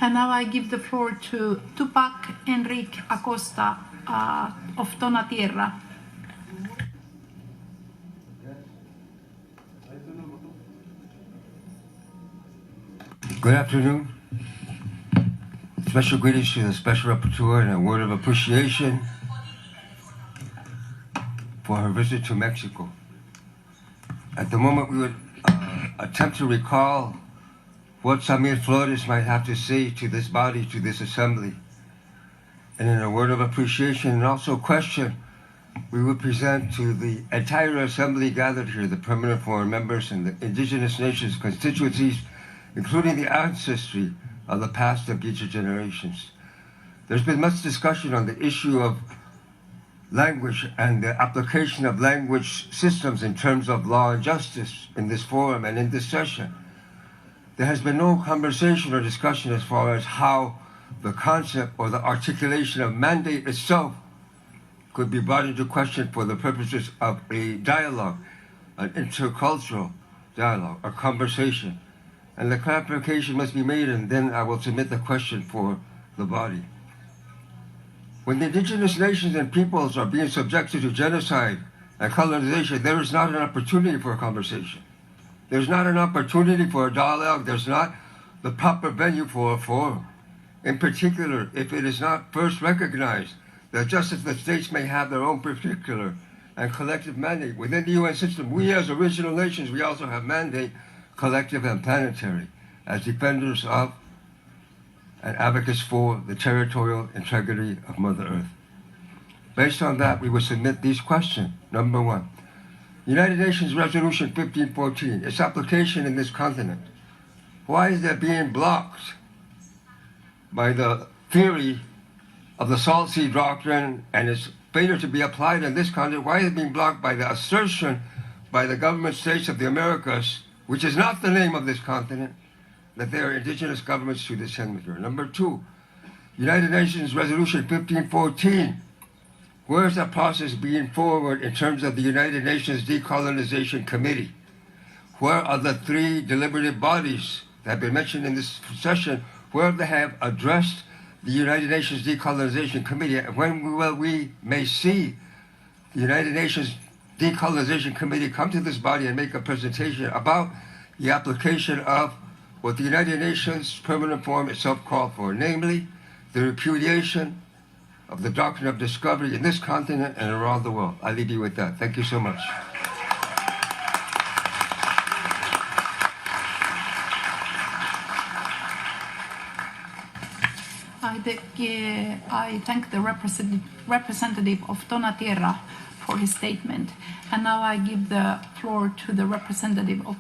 And now I give the floor to Tupak Enrique Acosta of Tonatierra. Good afternoon. Special greetings to the Special Rapporteur and a word of appreciation for her visit to Mexico. At the moment, we would attempt to recall what Samir Flores might have to say to this body, to this assembly. And in a word of appreciation and also question, we would present to the entire assembly gathered here, the permanent foreign members and the indigenous nations constituencies, including the ancestry of the past of future generations. There's been much discussion on the issue of language and the application of language systems in terms of law and justice in this forum and in this session. There has been no conversation or discussion as far as how the concept or the articulation of mandate itself could be brought into question for the purposes of a dialogue, an intercultural dialogue, a conversation. And the clarification must be made, and then I will submit the question for the body. When the indigenous nations and peoples are being subjected to genocide and colonization, there is not an opportunity for a conversation. There's not an opportunity for a dialogue. There's not the proper venue for a forum. In particular, if it is not first recognized that just as the states may have their own particular and collective mandate within the UN system, we as original nations, we also have mandate, collective and planetary, as defenders of and advocates for the territorial integrity of Mother Earth. Based on that, we will submit these questions. Number one, United Nations Resolution 1514, its application in this continent. Why is it being blocked by the theory of the Salt Sea Doctrine and its failure to be applied in this continent? Why is it being blocked by the assertion by the government states of the Americas, which is not the name of this continent, that they are indigenous governments to this hemisphere? Number two, United Nations Resolution 1514, where is that process being forward in terms of the United Nations Decolonization Committee? Where are the three deliberative bodies that have been mentioned in this session, where they have addressed the United Nations Decolonization Committee? And when will we may see the United Nations Decolonization Committee come to this body and make a presentation about the application of what the United Nations Permanent Forum itself called for, namely the repudiation of the doctrine of discovery in this continent and around the world. I leave you with that. Thank you so much. I thank the representative of Tonatierra for his statement. And now I give the floor to the representative of